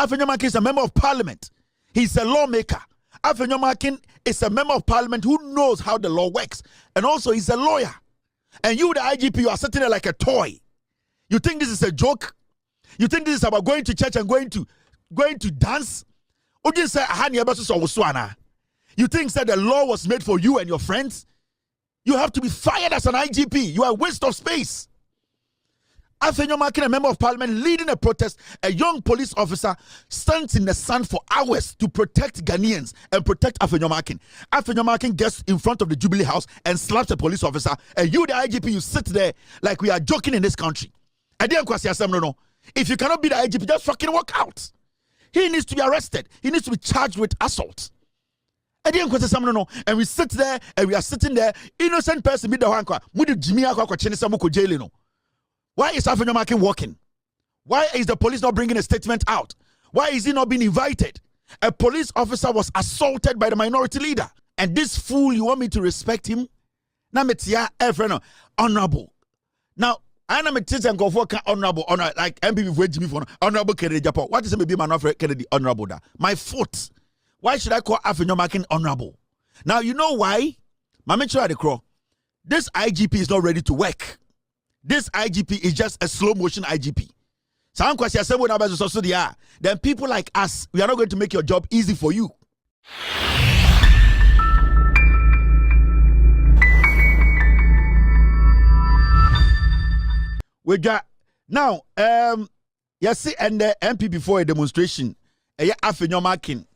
Afenyo Markin is a member of parliament. He's a lawmaker. Afenyo Markin is a member of parliament who knows how the law works. And also he's a lawyer. And you, the IGP, you are sitting there like a toy. You think this is a joke? You think this is about going to church and going to dance? You think that the law was made for you and your friends? You have to be fired as an IGP. You are a waste of space. Afenyo Markin, a member of parliament, leading a protest. A young police officer stands in the sun for hours to protect Ghanaians and protect Afenyo Markin. Afenyo Markin gets in front of the Jubilee House and slaps a police officer. And you, the IGP, you sit there like we are joking in this country. No. If you cannot be the IGP, just fucking walk out. He needs to be arrested. He needs to be charged with assault. And we sit there and we are sitting there, innocent person be the one. Why is Afenyo Markin walking? Why is the police not bringing a statement out? Why is he not being invited? A police officer was assaulted by the minority leader. And this fool, you want me to respect him? Honorable. Now, I am a teacher and go for honorable, like MPP for Jimmy for honorable Kennedy Japan. What is maybe man for Kennedy honorable? My foot. Why should I call Afenyo Markin honorable? Now, you know why? Mama try the crow. This IGP is not ready to work. This IGP is just a slow motion IGP. So KwasiA, then people like us, we are not going to make your job easy for you. We got now, yes, and the MP before a demonstration, Afenyo Markin.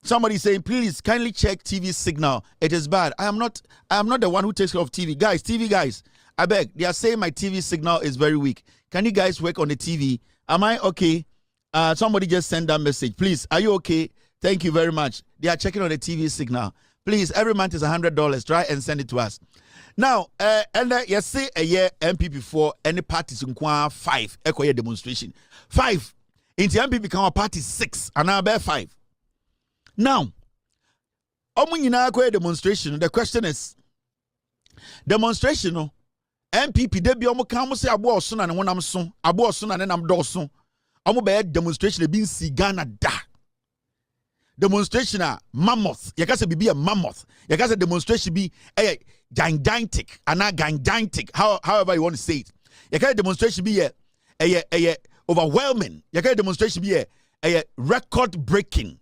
Somebody saying, please kindly check TV signal. It is bad. I am not the one who takes care of TV. TV guys, I beg. They are saying my TV signal is very weak. Can you guys work on the TV? Am I okay? Somebody just send that message. Please, are you okay? Thank you very much. They are checking on the TV signal. Please, every month is $100. Try and send it to us. Now, you say a year MP before any parties in 5 echo year demonstration. 5. Into MP become a party 6 and now bear 5. Now, demonstration. The question is, demonstration, MPP debi omo kan say abo oso na ne wonam so, abo oso na ne nam do so. Omo be demonstration be si Ghana da. Demonstration a mammoth. You can say be a mammoth. You can say demonstration be a gigantic, gigantic, however you want to say it. You can demonstration be a overwhelming. You can demonstration be a record breaking.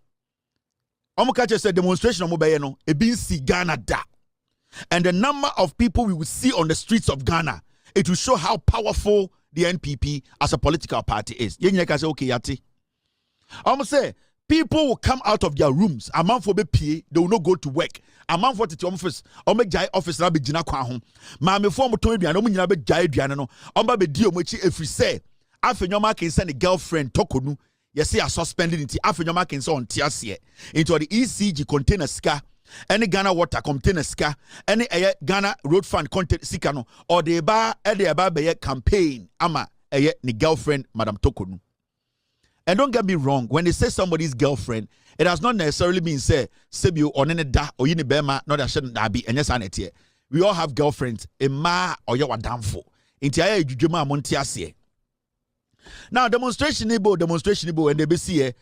Omokache said demonstration no e bin si Ghana da. And the number of people we will see on the streets of Ghana, it will show how powerful the NPP as a political party is. Yenye ka say okay yati. Say people will come out of their rooms. A man for be PA, they will not go to work. A man for the office, jai office na be jina kwa ho. Ma me for mo to aduane, omo nyina be jai aduane no. Omba be di omo chi efri say. Afenyo Markin send a girlfriend tokonu. You see, I suspended it. Afenyo Markin so on tiasie into the ECG container ska, any Ghana water container ska, any Ghana road fund container sikano, or the bar be campaign ama ni girlfriend Madam Tokonu. And don't get me wrong, when they say somebody's girlfriend, it does not necessarily mean say Sebio or nene da or yini bema not a shouldn't be and yes anete. We all have girlfriends, a ma or yawa damfo. Into jujuma montiasie. Now, demonstration, and they be see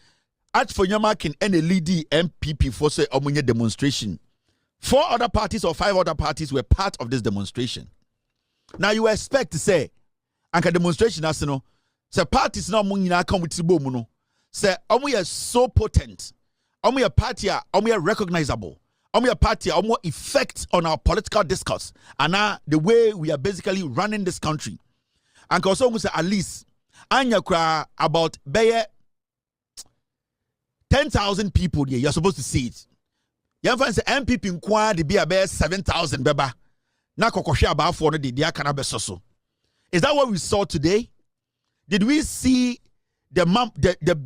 Afenyo Markin and the leading MPP for say omunye demonstration. 4 other parties or 5 other parties were part of this demonstration. Now, you expect to say, anka demonstration as no, say parties now munyina come with tibo muno. Say omuye so potent, omuye party, omuye recognizable, omuye party, omuye effect on our political discourse, and now the way we are basically running this country. And also say at least. Anya kra about 10,000 people here. You're supposed to see it. You find say MPP nkwa de be about 7,000 beba. Na kokoshe about 400 de dia kana besoso. Is that what we saw today? Did we see the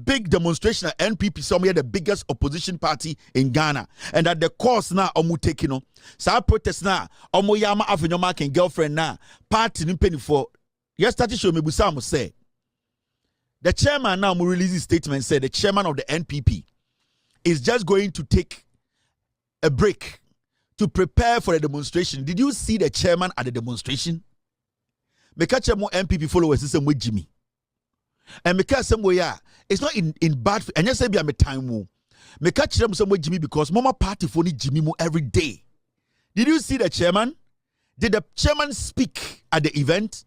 big demonstration at NPP, somewhere the biggest opposition party in Ghana, and that the course now omu taking on. So protest now omu yama Afenyo Markin girlfriend now party ni penny for. Yesterday show me Busam say. The chairman now will release his statement said the chairman of the NPP is just going to take a break to prepare for the demonstration. Did you see the chairman at the demonstration? Mekache mo NPP followers is with Jimmy. And because some way, it's not in bad. And just say be a time move. Me catch them somewhere Jimmy because Mama party for Jimmy mo every day. Did you see the chairman? Did the chairman speak at the event?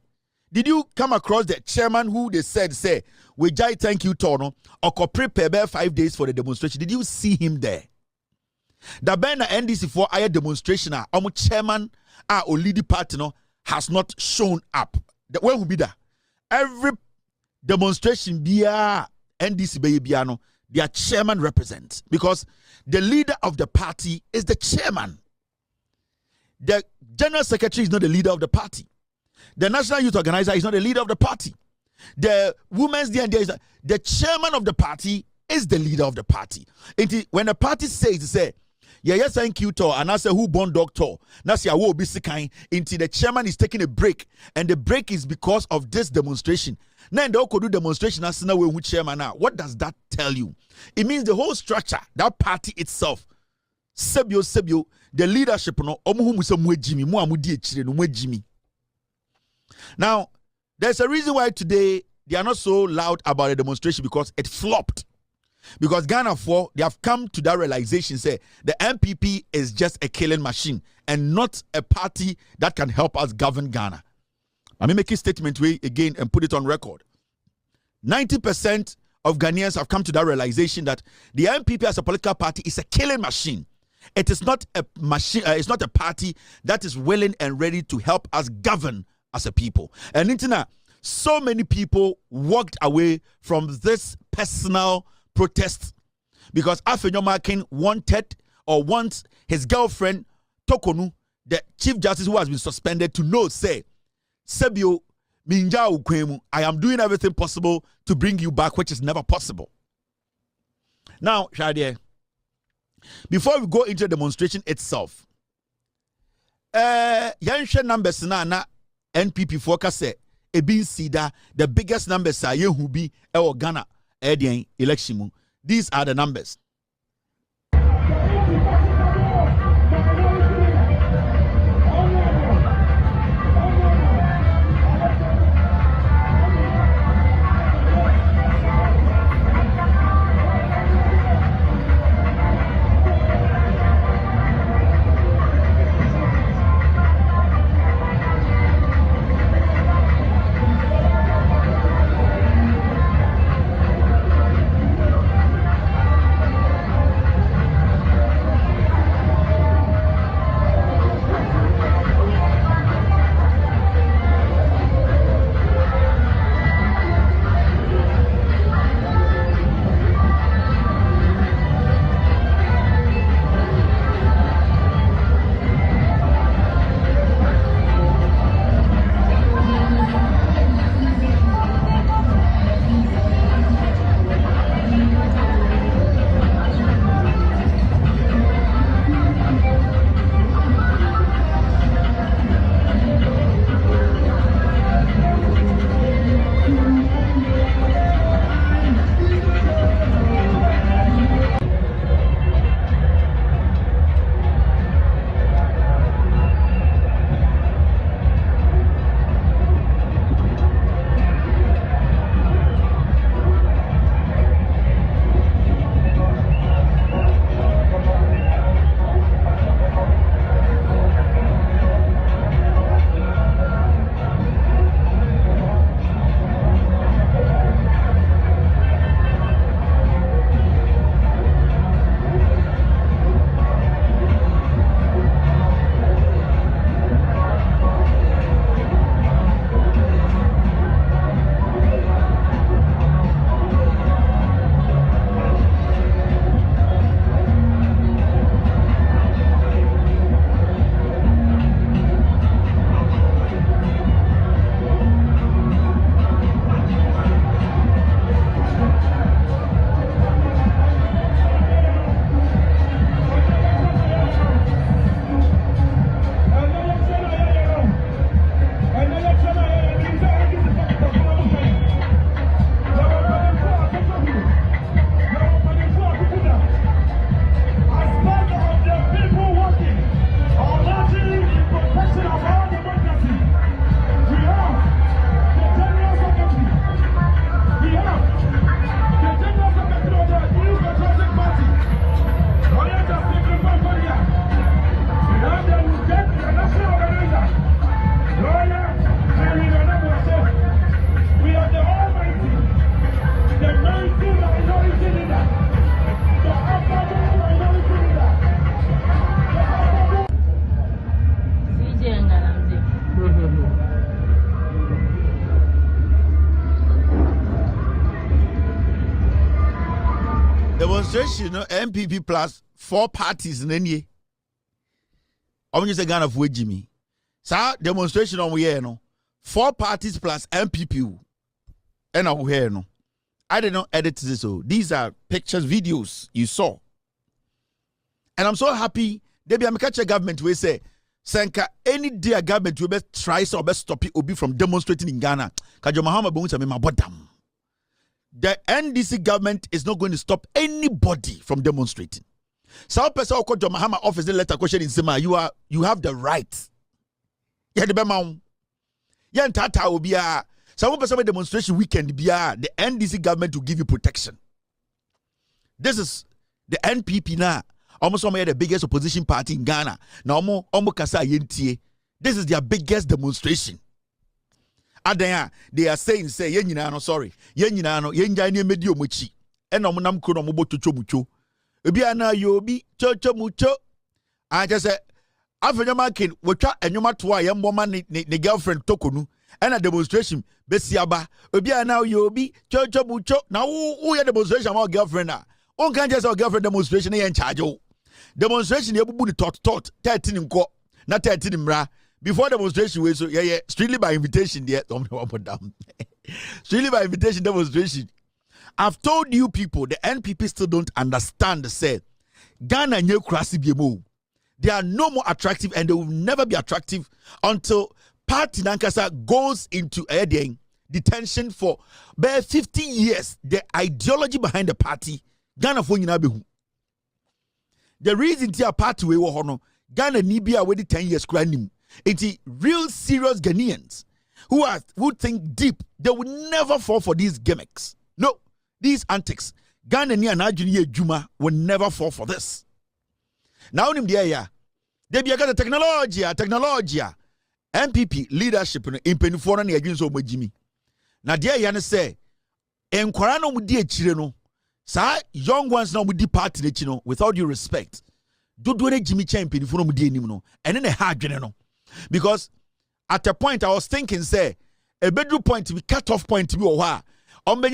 Did you come across the chairman who they said, say, we jai thank you, Tono, or prepare 5 days for the demonstration? Did you see him there? The Ben NDC for a demonstration, chairman or leading partner has not shown up. The where will be there? Every demonstration be NDC babyano, their chairman represents, because the leader of the party is the chairman. The general secretary is not the leader of the party. The national youth organizer is not the leader of the party. The women's D&D is the chairman of the party is the leader of the party. When the party says, say, yeah, thank you, to, and I say who born doctor. Now say I will be sick. Until the chairman is taking a break, and the break is because of this demonstration. Now they could do demonstration as now we chairman now. What does that tell you? It means the whole structure, that party itself, sebio, the leadership no Jimmy. Now, there's a reason why today they are not so loud about the demonstration, because it flopped. Because Ghana they have come to that realization, say the MPP is just a killing machine and not a party that can help us govern Ghana. Let me make a statement again and put it on record. 90% of Ghanaians have come to that realization that the MPP as a political party is a killing machine. It is not a machine. It's not a party that is willing and ready to help us govern as a people. And Internet, so many people walked away from this personal protest because Afenyo Markin wants his girlfriend Tokonu, the Chief Justice who has been suspended, to know, say, Sebio Minja Ukwemu, I am doing everything possible to bring you back, which is never possible. Now, Shadie, before we go into the demonstration itself, Yanshe numbers na NPP focus say Ebin Sida, the biggest numbers are Yehubi or Ghana election. These are the numbers. Demonstration, no MPP plus 4 parties in any year. I'm just a gun of Jimmy. So demonstration on we here no 4 parties plus MPP. And I'm here no. I did not edit this. So these are pictures, videos you saw. And I'm so happy. They be a catch government we say, Senka any day government will be try or best stop it will be from demonstrating in Ghana. Kajo Mahama Bunsa me mabodam. The NDC government is not going to stop anybody from demonstrating. Some person who John Mahama office the letter question in Sema, you have the right. Yeah, the bema. Yeah, tata will be a some person demonstration weekend be a the NDC government will give you protection. This is the NPP now. Almost some of the biggest opposition party in Ghana. Now, almost kasa yentie. This is their biggest demonstration. Adaya, they are saying, say, yenina no sorry, yenina no yenja ni medio muchi. Eno munam kuno mubo chucho mucho. Ebi ana yobi chocho mucho. I just say, Afenyo Markin, wacha enyoma tuwa yemboma ni girlfriend tokonu. Ena demonstration besiaba. Ebi ana yobi chocho mucho. Na who ya demonstration about girlfriend na? On can't just our girlfriend demonstration in charge. Demonstration you put tot 13 in court, not 13 in bra. Before demonstration we so yeah strictly by invitation there. Strictly by invitation demonstration. I've told you people the NPP still don't understand the say Ghana new KwasiA biemo. They are no more attractive and they will never be attractive until Party Nankasa goes into detention for bare 50 years. The ideology behind the party Ghana for nyina behu. The reason tia party we wo no Ghana ni bia we 10 years kra nim. It's real serious Ghanaians who think deep. They will never fall for these gimmicks. No, these antics. Ghana ni anadwini adwuma will never fall for this. Now nim dia ya. They be got the technology. MPP leadership no impenifo na adwin so magimi. Na dia ya ne say enkwara no mu di akire no. Sa young ones now with the party that without due respect. Do Jimmy champion for no and then a hard no. Because at a point I was thinking, say, a bedroom point to be cut off point to be or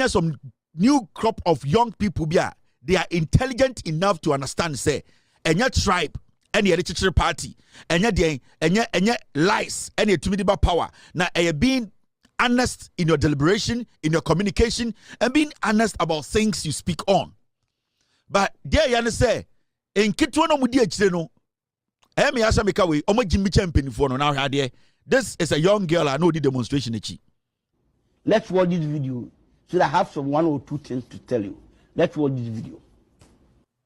some new crop of young people be they are intelligent enough to understand, say, and your tribe, and your literature party, and your lies, and your timidity power. Now being honest in your deliberation, in your communication, and being honest about things you speak on. But there you say, in Kitwana Mudia Chino, Emi Asamikawi, Omo Jimmy Champion for now. This is a young girl. I know the demonstration. Let's watch this video so that I have some 1 or 2 things to tell you. Let's watch this video.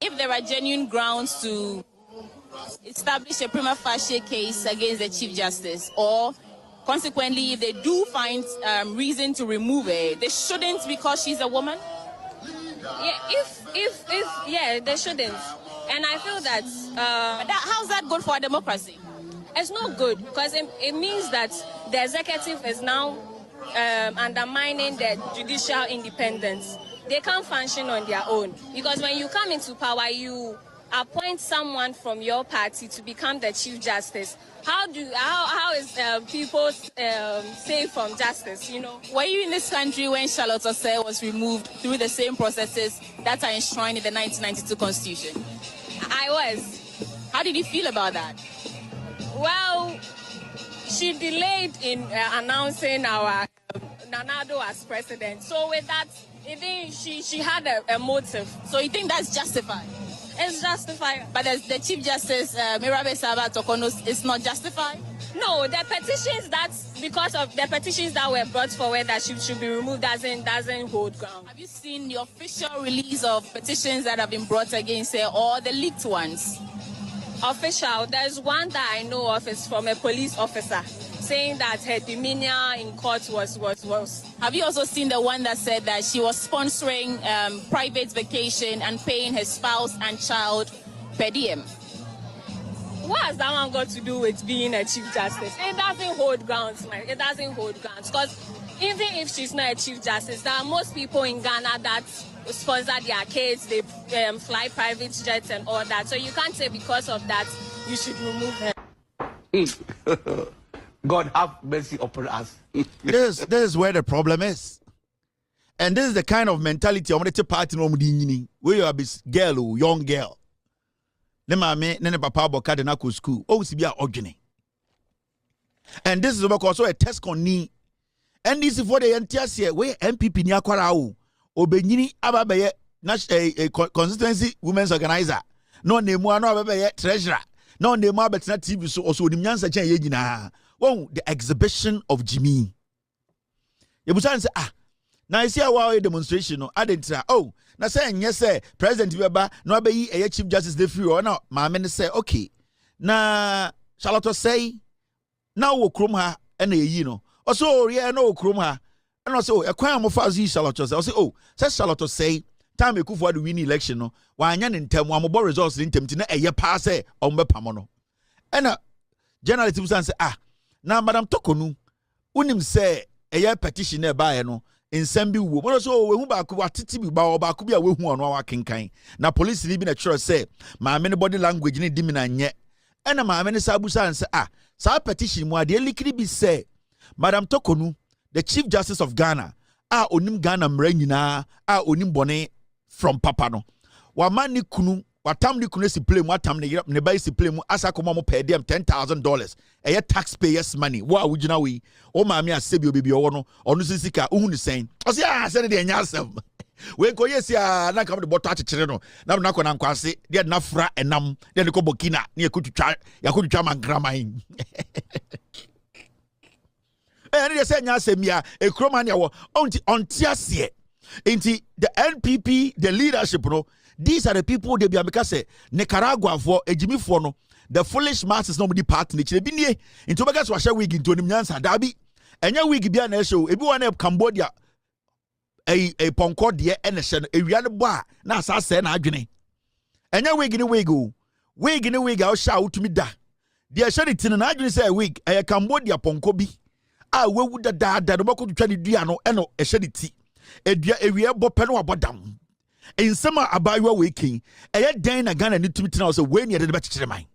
If there are genuine grounds to establish a prima facie case against the Chief Justice, or consequently, if they do find reason to remove her, they shouldn't because she's a woman? Yeah, they shouldn't. And I feel that... how's that good for democracy? It's not good because it means that the executive is now undermining the judicial independence. They can't function on their own. Because when you come into power, you appoint someone from your party to become the Chief Justice. How is people safe from justice, you know? Were you in this country when Charlotte Osei was removed through the same processes that are enshrined in the 1992 Constitution? I was. How did you feel about that? Well, she delayed in announcing our Nanado as president. So with that, even she had a motive. So you think that's justified? It's justified. But the Chief Justice, Mirabe Saba Tokono, is not justified? No, the petitions because of the petitions that were brought forward that she should be removed doesn't hold ground. Have you seen the official release of petitions that have been brought against her or the leaked ones? Official, there's one that I know of, is from a police officer saying that her demeanor in court was. Have you also seen the one that said that she was sponsoring private vacation and paying her spouse and child per diem? What has that one got to do with being a Chief Justice? It doesn't hold grounds, man. It doesn't hold grounds. Because even if she's not a Chief Justice, there are most people in Ghana that sponsor their kids, they fly private jets and all that. So you can't say because of that you should remove her. God have mercy upon us. This is where the problem is. And this is the kind of mentality I'm going to party no mudi where you are this girl or young girl. Ne mame ne papa boka de na ko school. Oh si bia odwene. And this is also a test on ni. And this is for the NTS where MPP ni akwara o. Obenyini ababeye constituency women's organizer. No name no ababeye treasurer. No name abetna TV so also nim nyansa chen ye nyina. Oh, the exhibition of Jimmy. Yebusan say na isi awa demonstration no adentra. Oh, na say yes say president beba no abeyi chief justice dey free or na maame ne say okay. Na Charlotte say na wo krom ha e na eyi no. Also yeah no krom ha. And also ekwan mo fa zi Charlotte say say Charlotte say time Ekufuor the win election no wa anya ne ntem wa mo results ne ntem ti na eye pa say ombepam no. And journalist say na madam Tokonu unim say eye petition e ba no nsem bi wo mo so we hu ba ko atiti bi ba ko bi a we hu ono wa kenkan na police ni bi na sure say ma me body language ni dimi na nye ena ma me sa busa say sa petition mu ade likiri bi say madam Tokonu the Chief Justice of Ghana onim Ghana mra nyina onim bone from papa no wa mani kunu watam ni kunu si play mu atam ne ba si play mu asa ko mo pay dem $10,000 eye taxpayers money wa wugina we o ma me asebi obibi owo no onu sisika uhu ni sen o se se de nya asem we ko yesi na kam de boto akekere no na ko na nkwase de na fra enam de ko bokina na yakotwa mangraman and they say nya asem ya ekromania wo onti ase inti the NPP the leadership no. These are the people they be because say Nicaragua for ejimi for no the foolish masses nobody part nature bi nie into begas wa share wig into nim nyansa dabi enya wig bia na show ebi one Cambodia a ponko de ene hye no ewia ne bo a na asase na adwene enya wig ni wig a sha utumi da de hye ne tin na adwene say wig a Cambodia ponko bi a wewu da no bako twa ne dua no eno hye ne ti edua ewia bo pe no abodam in summer abaywa waking eye den na Ghana ni tumi tina so we ne de be kekere man.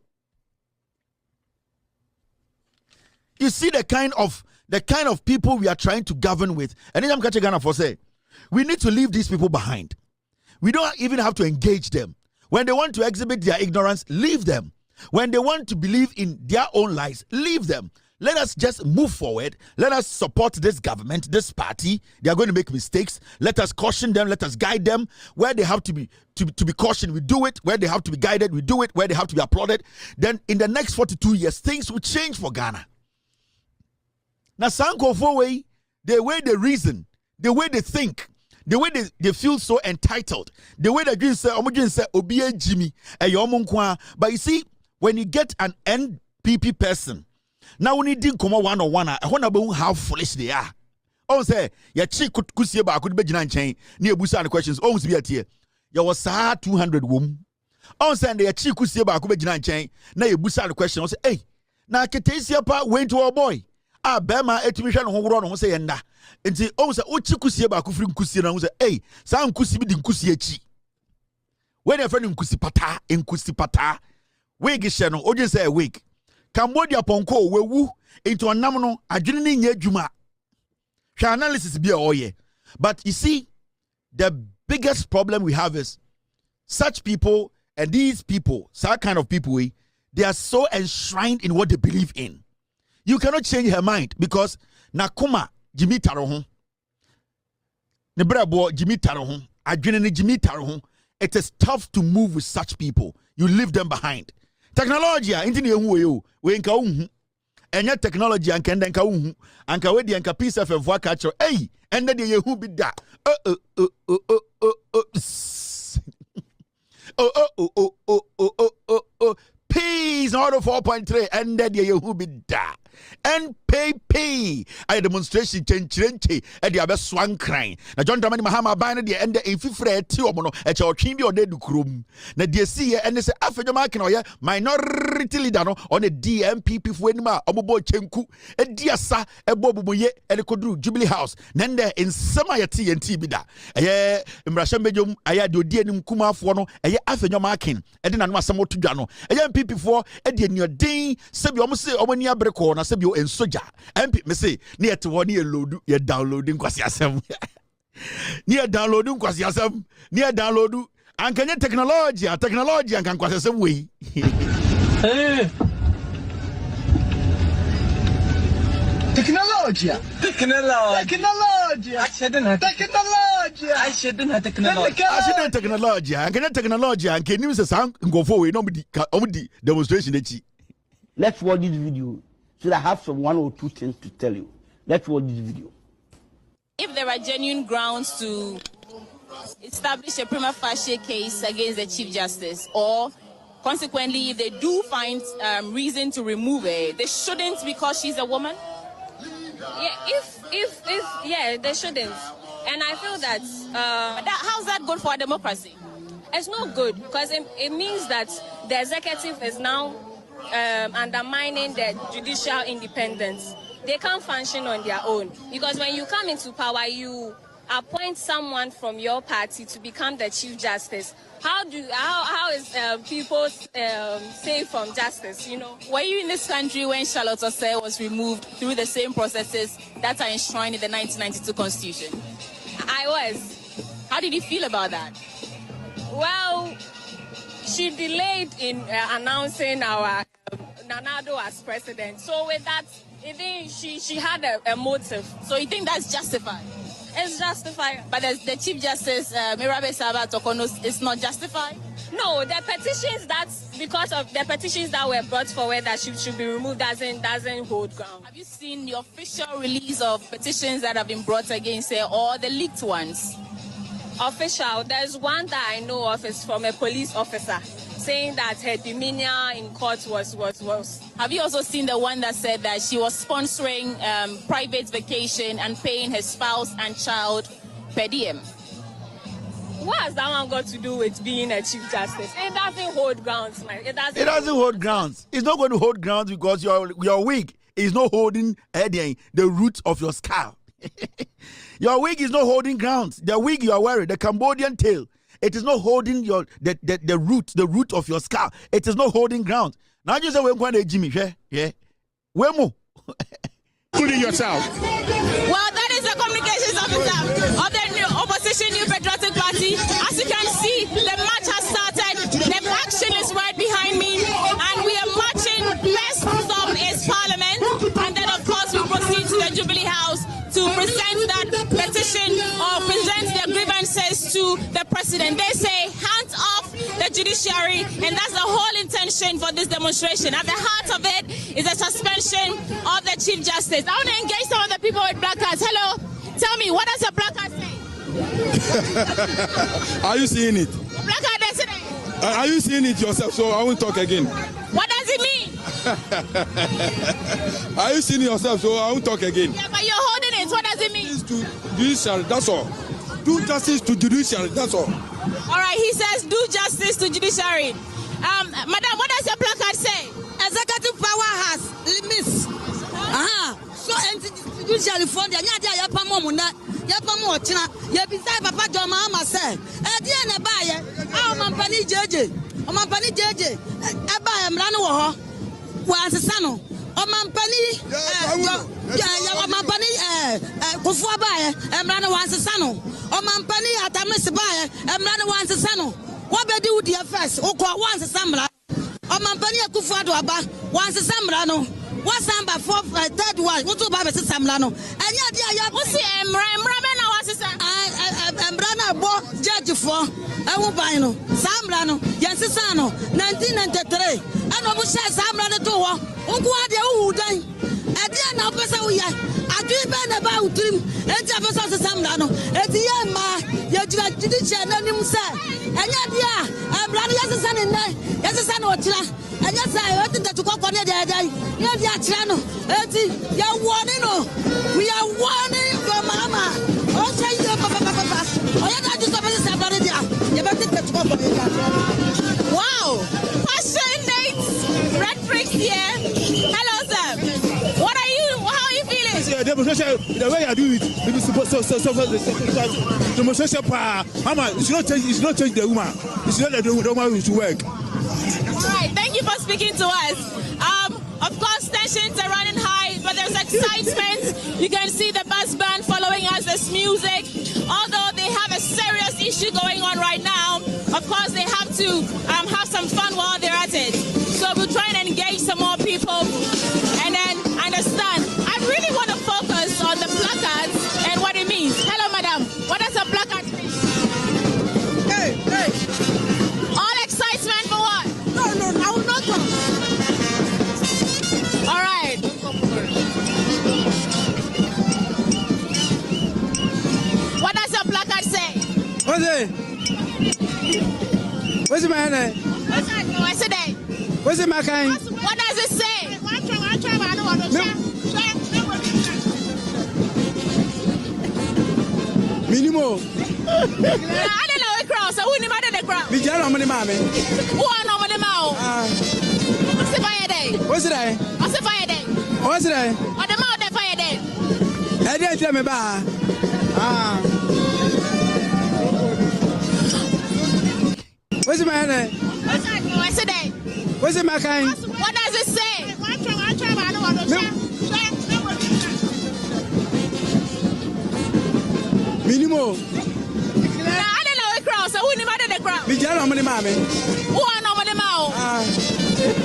You see the kind of people we are trying to govern with. And I'm catching Ghana for say we need to leave these people behind. We don't even have to engage them. When they want to exhibit their ignorance, leave them. When they want to believe in their own lies, leave them. Let us just move forward. Let us support this government, this party. They are going to make mistakes. Let us caution them. Let us guide them. Where they have to be cautioned, we do it. Where they have to be guided, we do it. Where they have to be applauded. Then in the next 42 years, things will change for Ghana. Now, Sanko way, the way they reason, the way they think, the way they feel so entitled, the way they say, Obiye Jimmy, but you see, when you get an NPP person, now we need come one-on-one. I want to know how foolish they are. Oh, say, ya chick could see about could be chain near Busan questions. Oh, be at here. You was 200 womb. Oh, say, ya chick could see about could be chain. Now you Busan question. Say, hey, now Katesia pa went to our boy. Bema etumission home run say enda. And say, oh, say, oh, chikusi about kufrin kusi and say, hey, some kusi be din kusi echi. When a friend in kusi pata, wig is channel, or just say a wig. Cambodia ponko wewu into a namono adwene nye dwuma. Hwa analysis be oye. But you see, the biggest problem we have is such people and these people, such kind of people, they are so enshrined in what they believe in. You cannot change her mind because nakuma Jimmy Tarohon. Nebrabo Jimmy Tarohon. Adwene Jimmy Tarohon. It is tough to move with such people. You leave them behind. Technology inti ne hu we we nka hu enya technology anka ndenka hu anka we de anka peace fm fo aka kire eh enda de ye hu bi da peace order 4.3 enda de ye hu bi da NPP a demonstration chenchirenche e de abeswan kran na John Dramani Mahama ban na de ende enfifre ti omo no e che otwen bi ode dukrom na de si ye ene se Afenyo Markin oye minority leader no on the DMPP fo enima omobo chenku e diasa e bobumoye e de koduru Jubilee House na nde ensema ye ti yenti bi da eye mrashambejom aya de odi enim kumafo no eye Afenyo Markin e de nanu asem otudwa no eye MPP fo e de eniodin se bi omo se omo ni abreko na se bi en soja MP me say na yet one ye load ye downloading KwasiA Near downloading KwasiA near download and can you technology and can KwasiA way. Technology. I shouldn't have technology. And can you technology and can you say sound go forward? Nobody demonstration. Let's watch this video so that I have some 1 or 2 things to tell you. Let's watch this video. If there are genuine grounds to establish a prima facie case against the Chief Justice, or consequently, if they do find reason to remove her, they shouldn't because she's a woman? Yeah, they shouldn't. And I feel that, how's that good for democracy? It's not good because it means that the executive is now undermining the judicial independence. They can't function on their own because when you come into power, you appoint someone from your party to become the Chief Justice. How is people safe from justice? You know, were you in this country when Charlotte Osei was removed through the same processes that are enshrined in the 1992 Constitution? I was. How did you feel about that? Well, she delayed in announcing our Nanado as president. So with that, I think she had a motive. So you think that's justified? It's justified. But the Chief Justice, Mirabe Saba Tokono, is not justified? No, the petitions because of the petitions that were brought forward that she should be removed doesn't hold ground. Have you seen the official release of petitions that have been brought against her or the leaked ones? Official, there's one that I know of is from a police officer saying that her demeanor in court was. Have you also seen the one that said that she was sponsoring private vacation and paying her spouse and child per diem? What has that one got to do with being a Chief Justice? It doesn't hold grounds, man. It doesn't hold grounds. It's not going to hold grounds because your wig is not holding the root of your skull. Your wig is not holding grounds. The wig you are wearing, the Cambodian tail, it is not holding the root of your skull. It is not holding ground. Now you say we're going to Jimmy, yeah. Where more? Including yourself. Well, that is the communications officer of the new opposition New Patriotic Party. As you can see, the march has started. The action is right behind me, and we are marching. First stop is Parliament, and then of course we proceed to the Jubilee House to present that petition or present their grievances to the president. They say hands off the judiciary, and that's the whole intention for this demonstration. At the heart of it is a suspension of the Chief Justice. I want to engage some of the people with black cards. Hello, tell me, what does a black card say? Are you seeing it? Black card yesterday. Are you seeing it yourself? So I won't talk again. What does it mean? Are you seeing it yourself? So I won't talk again. Yeah, but you're holding it. What does it mean? To judicial, that's all. Do justice to judiciary, that's all. All right, he says do justice to judiciary. Madam, what does your placard say? Executive power has limits. So judiciary fund ya dia yapamo muna yapamo ochina ya bisai papa joma ama say e dia na baye a omampani jeje eba emra no wo ho wa ansesa no omampani omampani kufu abaye emra no wa ansesa no omampani atamesi baye emra no wa ansesa no wo bedi wudi first ukọ wa ansesa mra omampani kufu ado aba wa ansesa mra no what's number 4 third one what to baba samla no anya dia ya wo si emra be na wasesa emra na bo judge for ewu ban no samla no yensesa no 1993 eno bo sha samla no to wo nko ade wo dan ade na opesa wo ya adu be na ba utrim enti opesa wo samla no eti ye ma ye judicial na nim se anya dia emra no yensesa ne yensesa na otira anya say o tinta to kokko ne dai ya dia chano eti ya warning no we are warning your mama o say you papa o ya da just about say about dia you better take to kokko wow passionate rhetoric here. Hello sir, how are you feeling? Yeah, demonstration, the way I do it is supposed to demonstration power. Mama, you should not change the woman. You should not the woman to work. All right, thank you for speaking to us. Of course, tensions are running high but there's excitement. You can see the bus band following us, there's music. Although they have a serious issue going on right now, of course they have to have some fun while they're at it. So we'll try and engage some more people and then understand. I really want to focus on the placards and what it means. Hello, madam. What does a placard mean? Hey. All excitement for what? No, I will not come. All right. What does your placard say? What's it? What's my name? What's it? What's it, my kind? What does it say? Minimo. I don't know a cross. I wouldn't matter the crowd. We got on the mammy. Who are no money mouth? What's the fire day? What's it? What's the fire day? What's it? Or the mouth the fire day? I didn't tell me about. What's my name? What's it? What's it, my kind? What does it say? Minimo. I don't know a cross. I wouldn't matter the crowd. We got on the mammy. Who are no money mouth?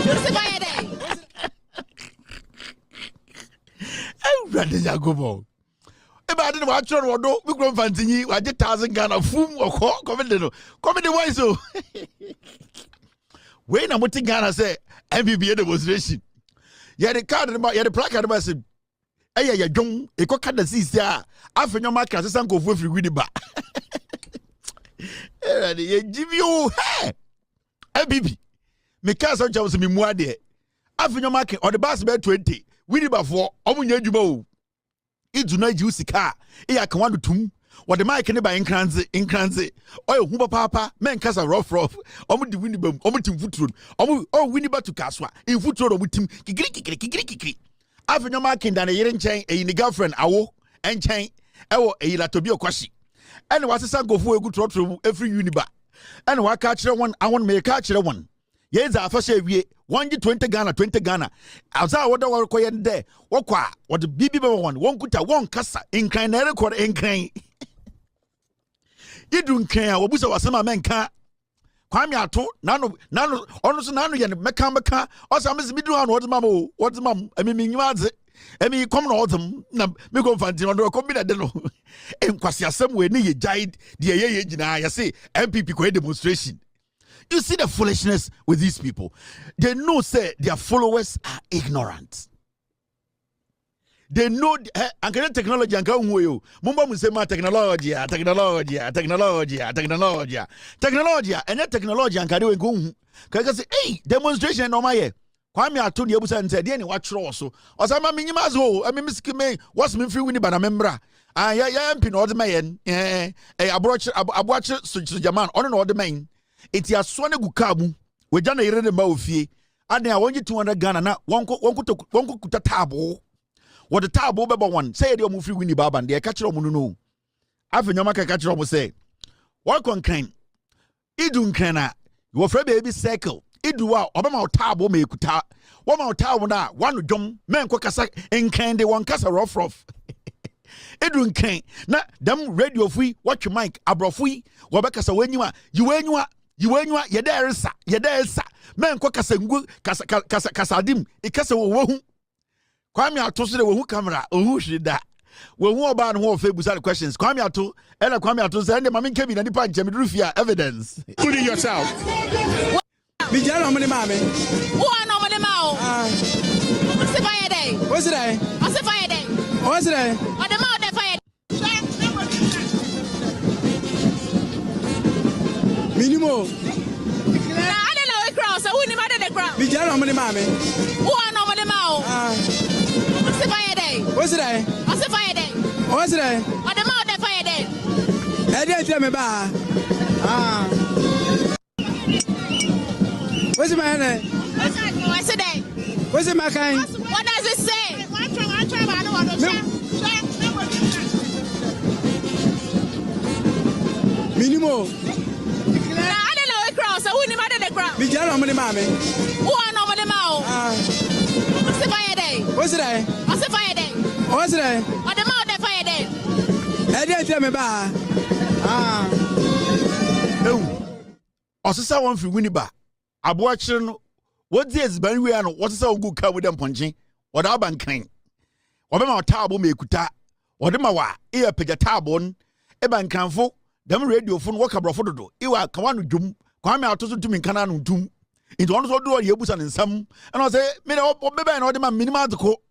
What's the fire day? Oh, brother Jacobo. I didn't watch on what do we grow fancy. I did 1,000 Ghana foom or comedy. Comedy wise, so when I'm putting Ghana say MBB demonstration. You had the card about the placard about say, hey, ya don't a cock at the seas. Afenyo Markin as a sanko for free with the bar. Give you hey MBB. Because I was me more there. Afenyo Markin or the bus bed 20. We did before. Omunya Jubo. Itu na juicy car. Iya kanwado tum. What the mic ba enkranze. Oyo humba papa. Men kasa rough. Omu di winnie bum. Omu tim foot road. Omu winnie ba to kaswa. In foot road omu tim. Kikiri. Afenyo Markin dan yere nchen ni girlfriend awo enchen ewo eyila tobi okwashi. Ene wasesa gofo egu trotro every uniba. Ene wa ka kire one awon me ka kire one. Yeza afashe wie 120 Ghana. Aza woda wo koye nde wokwa wode bibi be won kuta won kasa nkran na record nkran. Idu nkran a wobusa wasema menka. Kwame ato nano ono so nano ye meka osa mezi bidu anu wode mam emi nyimaze emi kom na wodem na me go fanti ono ko bi na de no enkwasi asem we ne ye guide de ye gina ya say MPP ko demonstration. You see the foolishness with these people. They know, say, their followers are ignorant. They know, and technology and come with you. Mumba musema technology, and that technology and carry go. Because say, hey, demonstration no my. Kwame atun yebusa and said, "Any watch also." Or some minimazo. I mean, Miss Kime, what's me free winning by a member. Yeah, I'm pin all the man. I watch Jaman on all the main. It's ya swane gukabu we jana yere ne ba ofie ade a wonye 200 Ghana na wonko kuta tabo what the tabo beba one say de omu free winnie baba de ka kire omu no Afenyo Markin ka kire omu say what concern idu nkran you free baby circle idu a obama tabo me kuta wo ma tabo na one dwom men ko kasa nkran de won kasa rough idu nkran na dem radio fui watch mic abrofui wo be kasa wenyiwa yiwenyiwa yederesa men ko kasangu kasadim ikasa wo hu Kwame ato so de wo hu camera ohu hwida wo hu oba no ho febusa questions Kwame ato say ndem mame nkebi na nipa nche medurufia evidence put it yourself We got on the mammy. Who are no money mouth? What's the fire day? What's it? What's the fire day? What's it? Or the mouth the fire. Minimo. I don't know a cross. I wouldn't matter the crowd. We got on the mammy. Who are no money mouth? What's the fire day? What's it? What's the fire day? What's it? Or the mouth the fire day. I didn't tell me about. What's it, man? What's the day? What's it, my kind? What does it say? Minimo. I don't know a cross. I wouldn't matter the crowd. We got on the mammy. Who are no money mouth? What's What's the fire day? What's it? What's the What's that? Or the mouth fire then. I didn't tell me ba. Osisa one fi winiba. Abuachire what is ban we ano what is a good car with them punching? What aban clean? Obema table me kuta. Odema wa e pega tabon e ban kanfo dem radio phone work abrofo dodo. Iwa kawanu dum. Kwame atoso tumi kana no dum. Into one so do yebusa nsam. And I say me na obeba na odema minimum ko.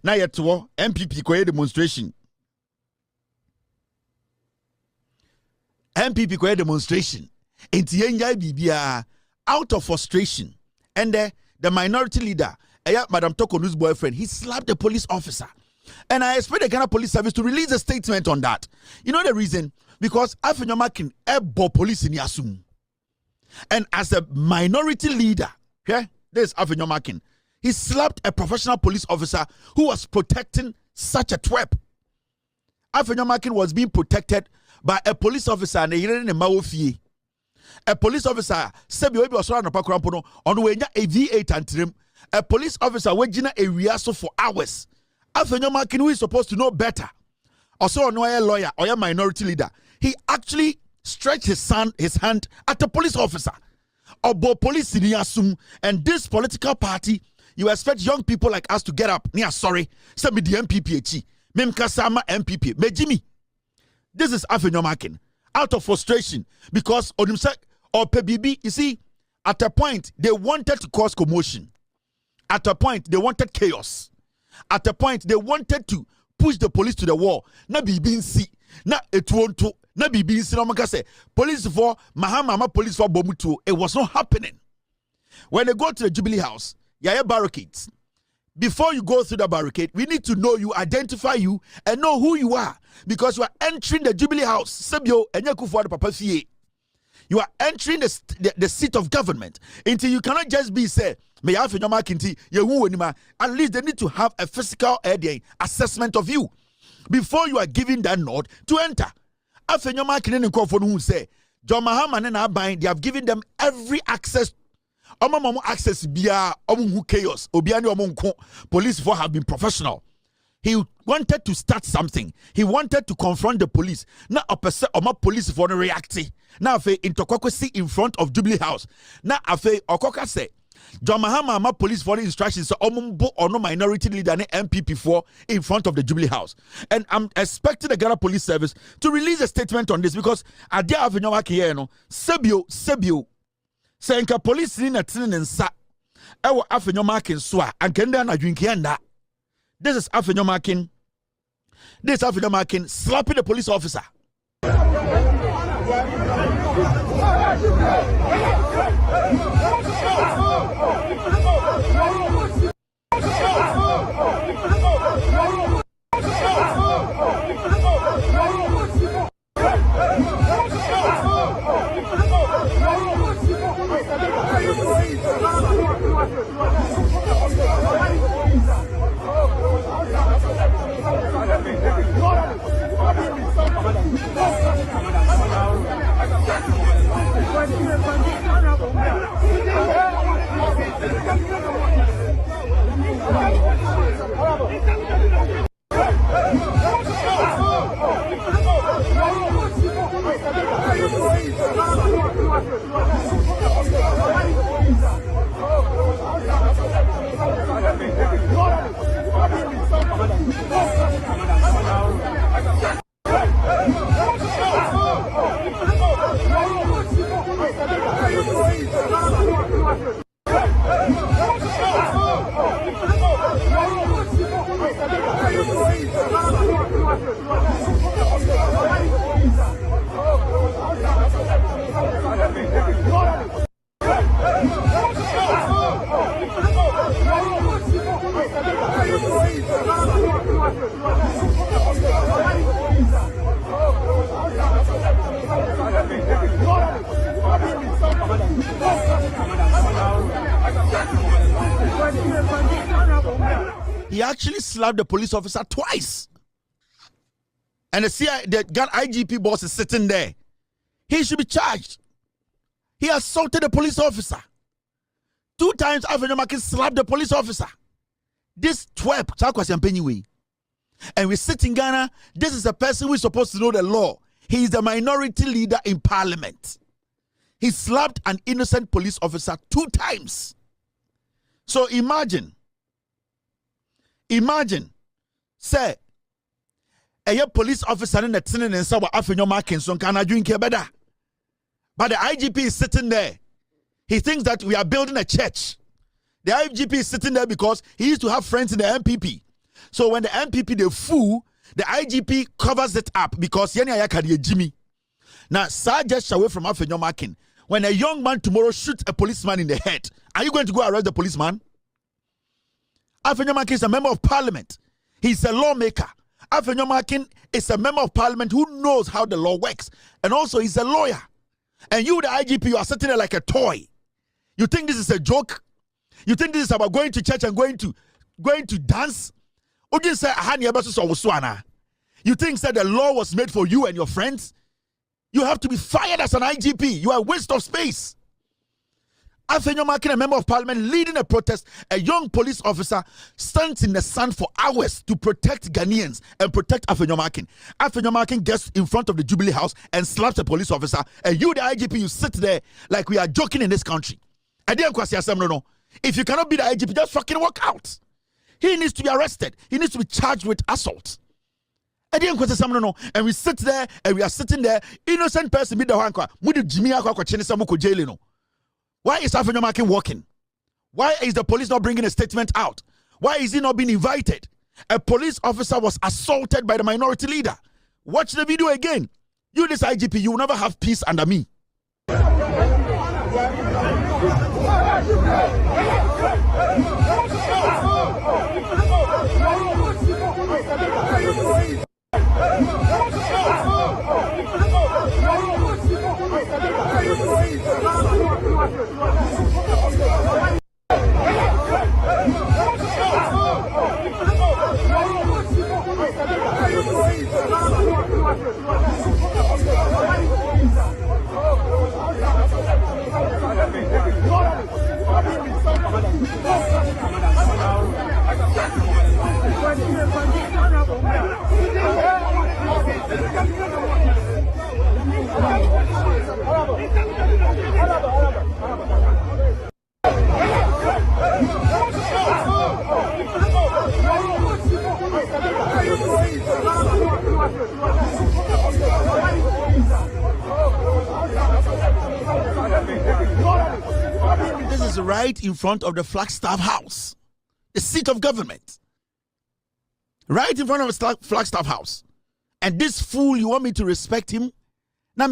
Na yeto MPP ko demonstration. MPP ko demonstration. Enti yenja bibia out of frustration. And the minority leader, Madam Tokonu's boyfriend, he slapped the police officer. And I expect the Ghana Police Service to release a statement on that. You know the reason? Because Afenyo Markin ebo police in Yasum. And as a minority leader, okay, this is Afenyo Markin. He slapped a professional police officer who was protecting such a twerp. Afenyo Markin was being protected by a police officer and a police officer said we was on the way a V8 and a police officer waging a rehearsal for hours. Afenyo Markin, who is supposed to know better, also no a lawyer or a minority leader, he actually stretched his hand at a police officer. Obo police in Yasum, and this political party, you expect young people like us to get up. Sorry, send me the MPP. Memkasama MPP. Mejimi. This is Afenyo Markin. Out of frustration because Odimsek or PBB, you see, at a point they wanted to cause commotion. At a point they wanted chaos. At a point they wanted to push the police to the wall. Na BBNC, na etuonto, na BBNC no maka say police for Mahama police for Bomutu. It was not happening. When they go to the Jubilee House, yaya barricades. Before you go through the barricade, we need to know you, identify you, and know who you are. Because you are entering the Jubilee House. Sebio, Papa Fie. You are entering the seat of government. Until you cannot just be say, may I have your mark at least they need to have a physical assessment of you before you are given that nod to enter. Afenyo Markin who say, John Mahama and Abain, they have given them every access. Access bia chaos. Police for have been professional. He wanted to start something. He wanted to confront the police. Now a person police for no reacting. Now afe intokwakwesi in front of Jubilee House. Now afe okoka say John Mahama police for the instructions so omumbo or no minority leader ne MPP for in front of the Jubilee House. And I'm expecting the Ghana Police Service to release a statement on this because adia Afenyo Markin here no sebio Senka police in a tin and sa. Ewa Afenyo Markin swa and kenda na drinkienda. This is Afenyo Markin. This is Afenyo Markin slapping the police officer. He actually slapped the police officer twice. And the IGP boss is sitting there. He should be charged. He assaulted the police officer. 2 times Afenyo Markin slapped the police officer. this twerp, KwasiA Mpenyiwe, and we sit in Ghana, this is a person who is supposed to know the law. He is the minority leader in parliament. He slapped an innocent police officer 2 times. So imagine, say, a police officer in the Tinin and Sawa Afenyo Markin, so can I drink better? But the IGP is sitting there. He thinks that we are building a church. The IGP is sitting there because he used to have friends in the MPP. So when the MPP they fool, the IGP covers it up because Yeni Ayakadi Jimmy. Now, sir, just away from Afenyo Markin. When a young man tomorrow shoots a policeman in the head, are you going to go arrest the policeman? Afenyo Markin is a member of parliament. He's a lawmaker. Afenyo Markin is a member of parliament who knows how the law works. And also he's a lawyer. And you, the IGP, you are sitting there like a toy. You think this is a joke? You think this is about going to church and going to dance? You think that the law was made for you and your friends? You have to be fired as an IGP. You are a waste of space. Afenyo Markin, a member of parliament, leading a protest. A young police officer stands in the sun for hours to protect Ghanaians and protect Afenyo Markin. Afenyo Markin gets in front of the Jubilee House and slaps a police officer. And you, the IGP, you sit there like we are joking in this country. No. If you cannot be the IGP, just fucking walk out. He needs to be arrested. He needs to be charged with assault. And we sit there and we are sitting there, innocent person be the one. Why is Afenyo Markin walking? Why is the police not bringing a statement out? Why is he not being invited? A police officer was assaulted by the minority leader. Watch the video again. You, this IGP, you will never have peace under me. This is right in front of the Flagstaff House, the seat of government. Right in front of the Flagstaff House. And this fool, you want me to respect him? Now,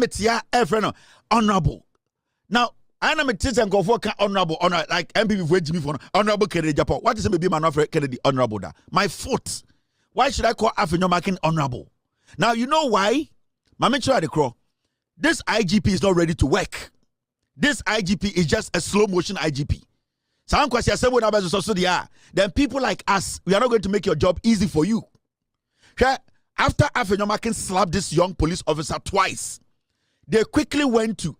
honorable. Now, I am a teacher and go for honorable, honor like MPP for Jimmy for honorable Kennedy Japan. What is maybe man of Kennedy honorable? My foot. Why should I call Afenyo Markin honorable? Now, you know why? Mama try the crow. This IGP is not ready to work. This IGP is just a slow motion IGP. Then people like us, we are not going to make your job easy for you. After Afenyo Markin slapped this young police officer twice, they quickly went to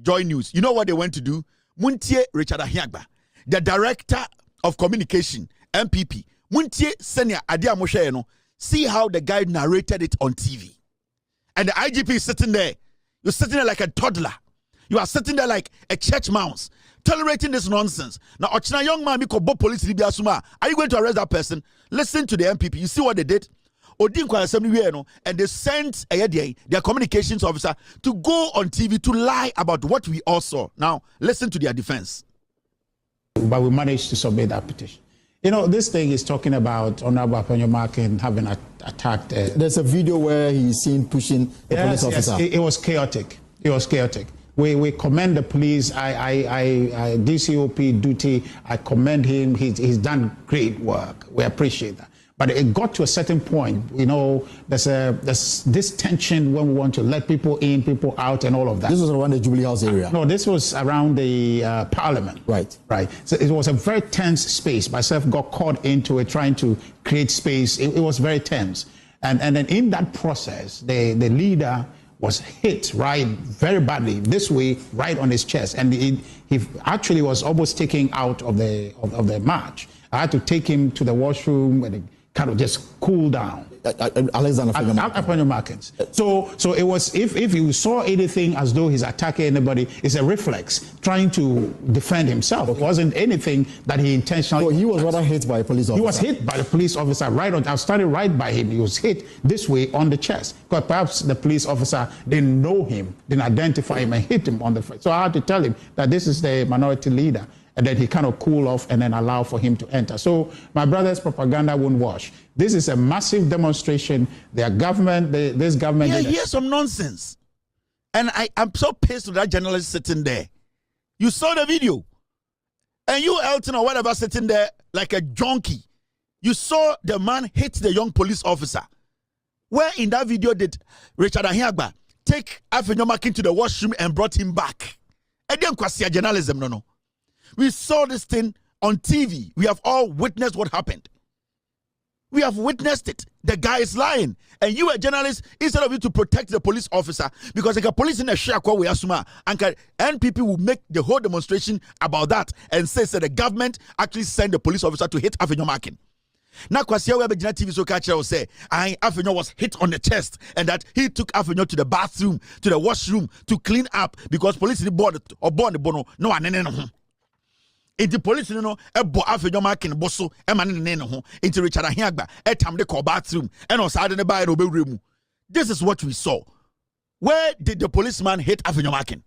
Joy News. You know what they went to do? Muntie Richard Ahiagba, the director of communication, MPP. Muntie Senior Adia Moshe, see how the guy narrated it on TV. And the IGP is sitting there. You're sitting there like a toddler. You are sitting there like a church mouse, tolerating this nonsense. Now, Ochina young man, police, are you going to arrest that person? Listen to the MPP. You see what they did? And they sent their communications officer to go on TV to lie about what we all saw. Now, listen to their defense. But we managed to submit that petition. You know, this thing is talking about Honorable Afenyo Markin having attacked. There's a video where he's seen pushing the police officer. Yes, it was chaotic. It was chaotic. We commend the police. DCOP duty. I commend him. He's done great work. We appreciate that. But it got to a certain point, you know, there's this tension when we want to let people in, people out, and all of that. This was around the Jubilee House area? No, this was around the Parliament. Right. Right. So it was a very tense space. Myself got caught into it, trying to create space. It was very tense. And then in that process, the leader was hit right very badly, this way, right on his chest. And he actually was almost taken out of the match. I had to take him to the washroom and kind of just cool down. Alexander Afenyo Markin. So it was, if you saw anything as though he's attacking anybody, it's a reflex trying to defend himself. It wasn't anything that he intentionally. So he was rather hit by a police officer. He was hit by the police officer right on. I started right by him. He was hit this way on the chest because perhaps the police officer didn't know him, didn't identify him, and hit him on the face. So I had to tell him that this is the minority leader. And then he kind of cool off and then allow for him to enter. So my brother's propaganda won't wash. This is a massive demonstration. Their government, this government. Yeah, here's some nonsense. And I'm so pissed with that journalist sitting there. You saw the video. And you, Elton or whatever, sitting there like a junkie. You saw the man hit the young police officer. Where in that video did Richard Ahiagba take Afenyo Markin to the washroom and brought him back? And then KwasiA journalism, no. We saw this thing on TV. We have all witnessed what happened. We have witnessed it. The guy is lying. And you, a journalist, instead of you to protect the police officer, because like a police in a shakwa we assume, and people will make the whole demonstration about that and say the government actually sent the police officer to hit Afenyo Markin. Now, KwasiA Webejina TV so catcher will say, Afenyo was hit on the chest and that he took Afenyo to the bathroom, to the washroom to clean up because police in the board or born the bono. No, no. In the police, you know, a boy Afenyo Markin bosso, a man in the name into Richard Ahiagba, a time they call bathroom, and on Saturday the buy room. This is what we saw. Where did the policeman hit Afenyo Markin?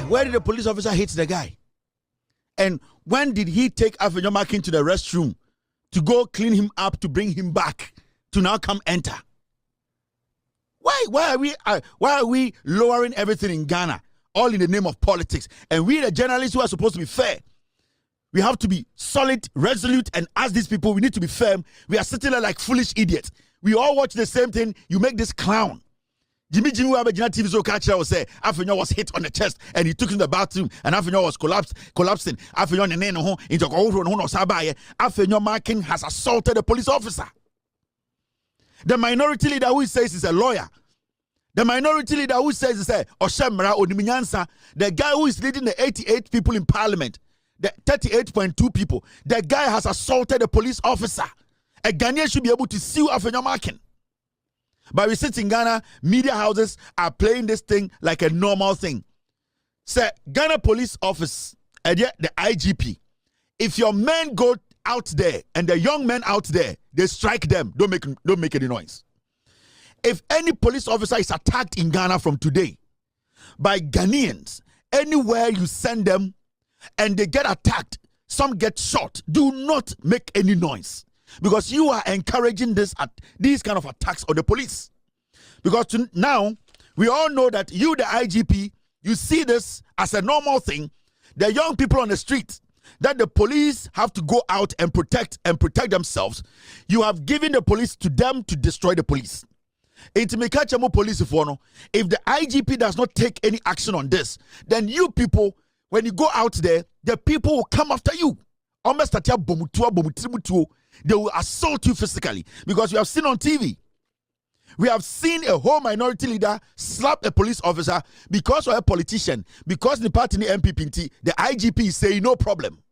Where did the police officer hit the guy? And when did he take Afenyo Markin to the restroom to go clean him up to bring him back to now come enter? Why are we lowering everything in Ghana, all in the name of politics? And we, the journalists who are supposed to be fair, we have to be solid, resolute, and ask these people, we need to be firm. We are sitting there like foolish idiots. We all watch the same thing. You make this clown. Jimmy Wabejina TV so catcher will say Afenyo was hit on the chest and he took him to the bathroom and Afenyo was collapsing. Afenyo into Afenyo Markin has assaulted a police officer. The minority leader who says is a lawyer. The minority leader who says is a Oshemra Oniminyansa, the guy who is leading the 88 people in parliament, the 38.2 people, the guy has assaulted a police officer. A Ghanaian should be able to sue Afenyo Markin. But we sit in Ghana, media houses are playing this thing like a normal thing. Say, Ghana Police Office, the IGP, if your men go out there and the young men out there, they strike them, don't make any noise. If any police officer is attacked in Ghana from today by Ghanaians, anywhere you send them and they get attacked, some get shot, do not make any noise. Because you are encouraging these kind of attacks on the police. Because now, we all know that you, the IGP, you see this as a normal thing. The young people on the street, that the police have to go out and protect themselves. You have given the police to them to destroy the police. If the IGP does not take any action on this, then you people, when you go out there, the people will come after you. They will assault you physically because we have seen on TV We have seen a whole minority leader slap a police officer because of a politician, because the party in the MPP, the IGP is saying no problem.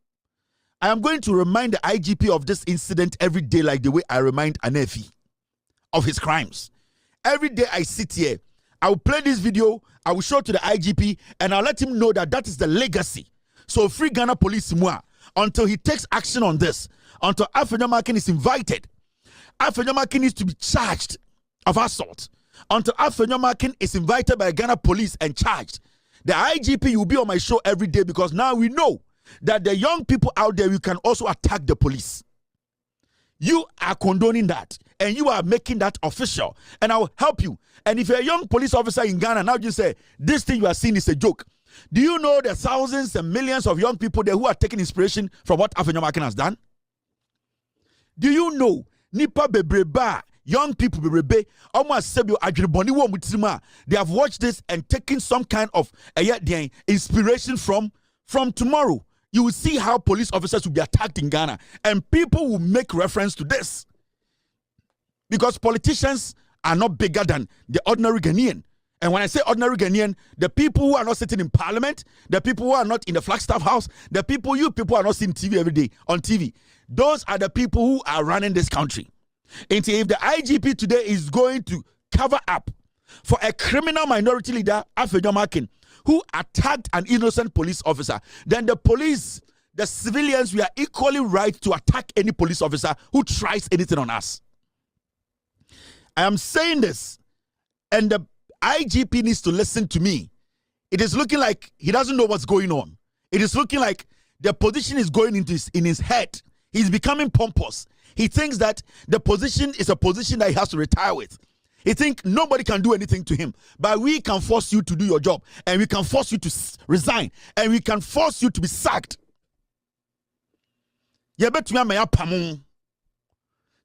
I am going to remind the IGP of this incident every day, like the way I remind Anefi of his crimes. Every day I sit here, I will play this video, I will show it to the IGP, and I'll let him know that that is the legacy. So free Ghana police moi until he takes action on this, until Afenyo Markin is invited. Afenyo Markin needs to be charged of assault. Until Afenyo Markin is invited by Ghana police and charged. The IGP will be on my show every day because now we know that the young people out there, you can also attack the police. You are condoning that and you are making that official, and I will help you. And if you're a young police officer in Ghana, now you say, this thing you are seeing is a joke. Do you know the thousands and millions of young people there who are taking inspiration from what Afenyo Markin has done? Do you know Nipa Bebreba, young people Bebrebe, almost Sebio Adriboni wo mutima, they have watched this and taken some kind of inspiration from tomorrow. You will see how police officers will be attacked in Ghana, and people will make reference to this. Because politicians are not bigger than the ordinary Ghanaian. And when I say ordinary Ghanaian, the people who are not sitting in parliament, the people who are not in the Flagstaff House, you people are not seeing TV every day on TV. Those are the people who are running this country. And if the IGP today is going to cover up for a criminal minority leader, Afenyo Markin, who attacked an innocent police officer, then the police, the civilians, we are equally right to attack any police officer who tries anything on us. I am saying this, and the IGP needs to listen to me. It is looking like he doesn't know what's going on. It is looking like the position is going into in his head. He's becoming pompous. He thinks that the position is a position that he has to retire with. He thinks nobody can do anything to him, but we can force you to do your job, and we can force you to resign, and we can force you to be sacked.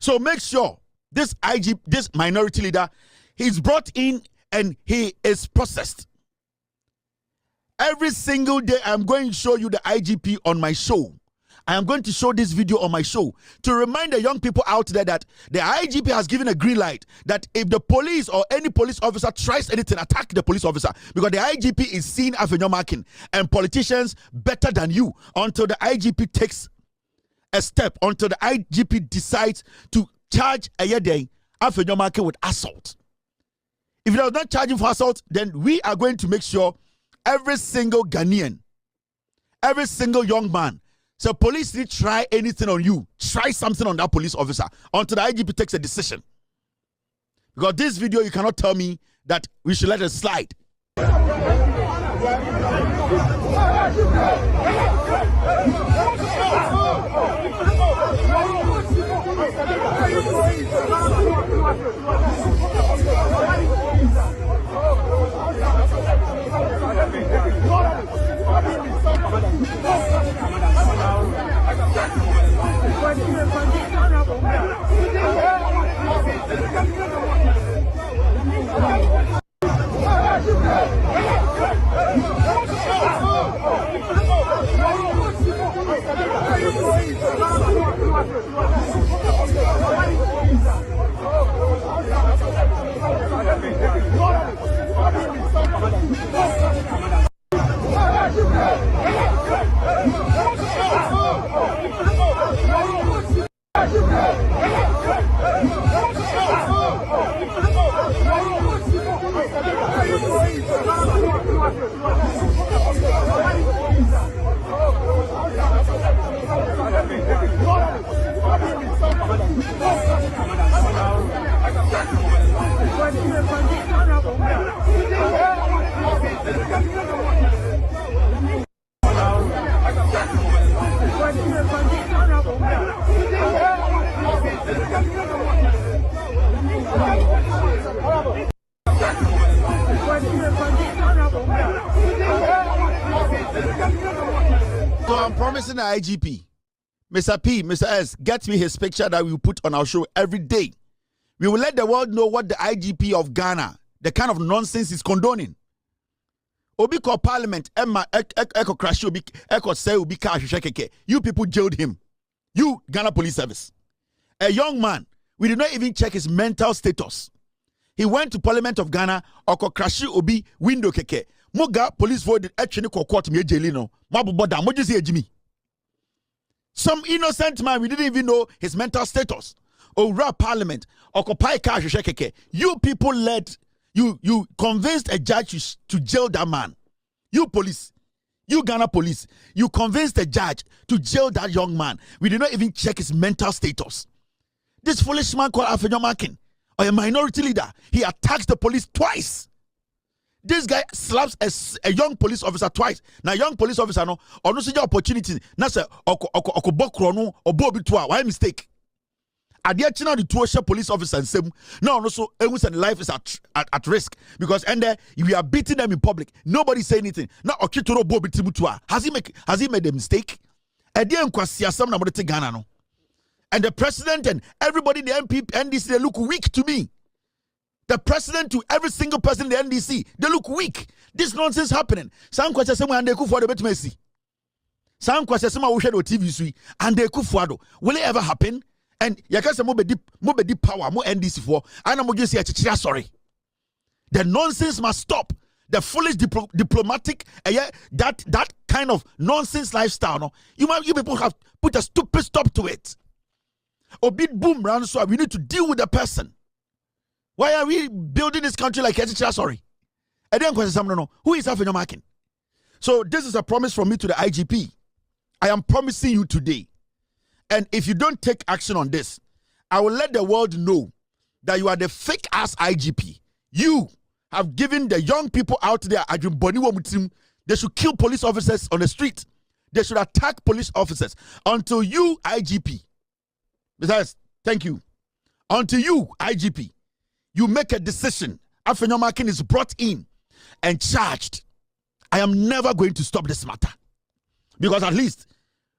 So make sure this this minority leader, he's brought in and he is processed. Every single day, I'm going to show you the IGP on my show. I am going to show this video on my show to remind the young people out there that the IGP has given a green light that if the police or any police officer tries anything, attack the police officer, because the IGP is seeing Afenyo Markin and politicians better than you until the IGP takes a step, until the IGP decides to charge Afenyo Markin with assault. If he does not charge him for assault, then we are going to make sure every single Ghanaian, every single young man, so police need to try anything on you, try something on that police officer until the IGP takes a decision. Because this video, you cannot tell me that we should let it slide. So I'm promising the IGP, Mr. P, Mr. S, get me his picture that we will put on our show every day. We will let the world know what the IGP of Ghana, the kind of nonsense he's condoning. Obi called Parliament, Eko crash, Eko say Obi cash, you people jailed him. You, Ghana Police Service. A young man, we did not even check his mental status. He went to Parliament of Ghana, oko crashi obi window keke. Moga police voted actually court me jelino. Mabuboda, mojisi ejimi. Some innocent man, we didn't even know his mental status. Ora Parliament, occupy cash keke. You people you convinced a judge to jail that man. You police, you Ghana police, you convinced a judge to jail that young man. We did not even check his mental status. This foolish man called Afenyo Markin, or a minority leader, he attacks the police twice. This guy slaps a young police officer twice. Now, young police officer no, or no such opportunity. Now, say, okobokrono or bobitua. Why mistake? Adia china the two police officer and same. No, also, and life is at risk because and there we are beating them in public. Nobody say anything. Now, okitoro bobitibutua. Has he made a mistake? Adia KwasiA some na modete Ghana no. And the president and everybody in the MP, NDC, they look weak to me. The president to every single person in the NDC, they look weak. This nonsense happening. Some KwasiA some and they could for the better. Some KwasiA some will share the TV and they could for. Will it ever happen? And yakasa mo be power mo NDC for. And I'm just say sorry. The nonsense must stop. The foolish diplomatic that kind of nonsense lifestyle. No, you people have put a stupid stop to it. Obit boom round so we need to deal with the person. Why are we building this country like sorry? I didn't question no. Who is Afenyo Markin? So this is a promise from me to the IGP. I am promising you today. And if you don't take action on this, I will let the world know that you are the fake ass IGP. You have given the young people out there they should kill police officers on the street. They should attack police officers until you, IGP. Besides, thank you. Until you, IGP, you make a decision. Afenyo Markin is brought in and charged. I am never going to stop this matter. Because at least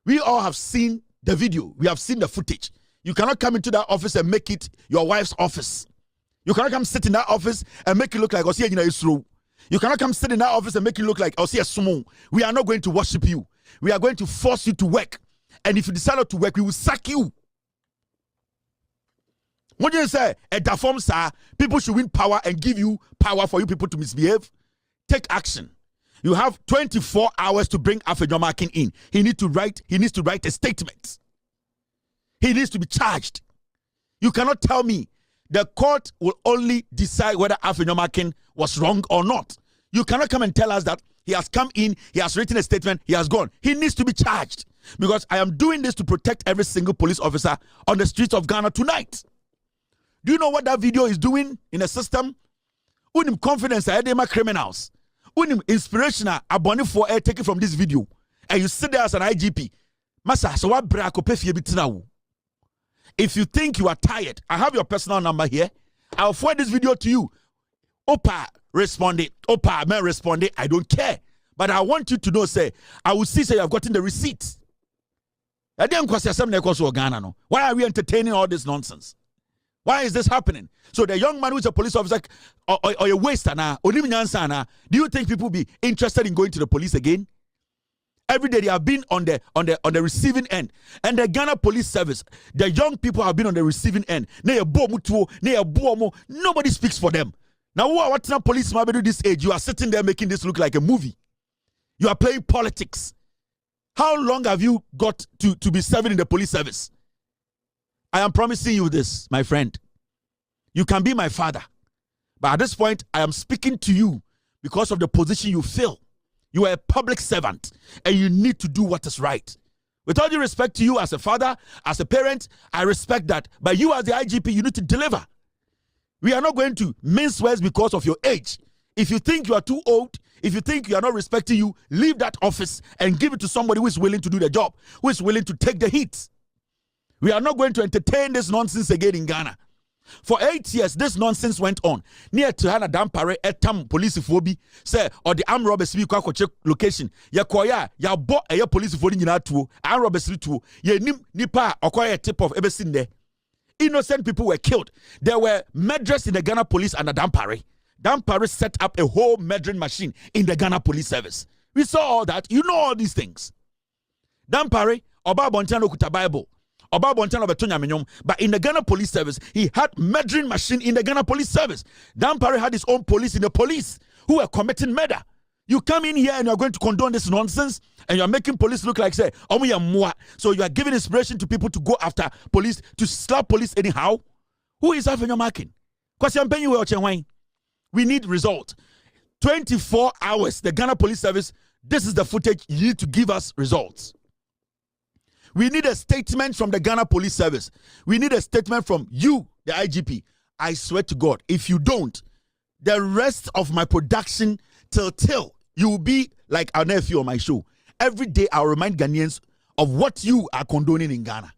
we all have seen the video. We have seen the footage. You cannot come into that office and make it your wife's office. You cannot come sit in that office and make it look like Osia Isro. You cannot come sit in that office and make it look like Osia Sumo. We are not going to worship you. We are going to force you to work. And if you decide not to work, we will sack you. What do you say? At the form, sir, people should win power and give you power for you people to misbehave. Take action. You have 24 hours to bring Afenyo Markin in. He needs to write a statement. He needs to be charged. You cannot tell me the court will only decide whether Afenyo Markin was wrong or not. You cannot come and tell us that he has come in, he has written a statement, he has gone. He needs to be charged. Because I am doing this to protect every single police officer on the streets of Ghana tonight. Do you know what that video is doing in the system? Unim confidence I my criminals. Unim inspirational aboni for air taken from this video. And you sit there as an IGP. Masa, so what brako pefi bitina. If you think you are tired, I have your personal number here. I'll forward this video to you. Opa responded. Opa man responded. I don't care. But I want you to know, say, I will see say you have gotten the receipt. Why are we entertaining all this nonsense? Why is this happening? So the young man who is a police officer or a waster now, do you think people will be interested in going to the police again? Every day they have been on the receiving end. And the Ghana Police Service, the young people have been on the receiving end. Nobody speaks for them. Now, what's not police at this age? You are sitting there making this look like a movie. You are playing politics. How long have you got to be serving in the police service? I am promising you this, my friend. You can be my father. But at this point, I am speaking to you because of the position you fill. You are a public servant and you need to do what is right. With all due respect to you as a father, as a parent, I respect that. But you as the IGP, you need to deliver. We are not going to mince words because of your age. If you think you are too old, if you think you are not respecting you, leave that office and give it to somebody who is willing to do the job, who is willing to take the heat. We are not going to entertain this nonsense again in Ghana. For 8 years, this nonsense went on. Near to Hana Dampare, etam police phobia, say, or the armed robbers we kwa check location. Ya koya, ya bo a police phobia in that armed robbers too. Ye nipa acquire tip of ever seen there. Innocent people were killed. There were murderers in the Ghana police and the Dampare. Dampare set up a whole murdering machine in the Ghana police service. We saw all that. You know all these things. Dampare, Oba Bontano Kuta Bible. But in the Ghana Police Service, he had murdering machine in the Ghana Police Service. Dan Parry had his own police in the police who were committing murder. You come in here and you're going to condone this nonsense, and you're making police look like, say, so you are giving inspiration to people to go after police, to slap police anyhow. Who is Afenyo Markin? KwasiA, we need result. 24 hours, the Ghana Police Service, this is the footage you need to give us results. We need a statement from the Ghana Police Service. We need a statement from you, the IGP. I swear to God, if you don't, the rest of my production till you will be like our nephew on my show. Every day I'll remind Ghanaians of what you are condoning in Ghana.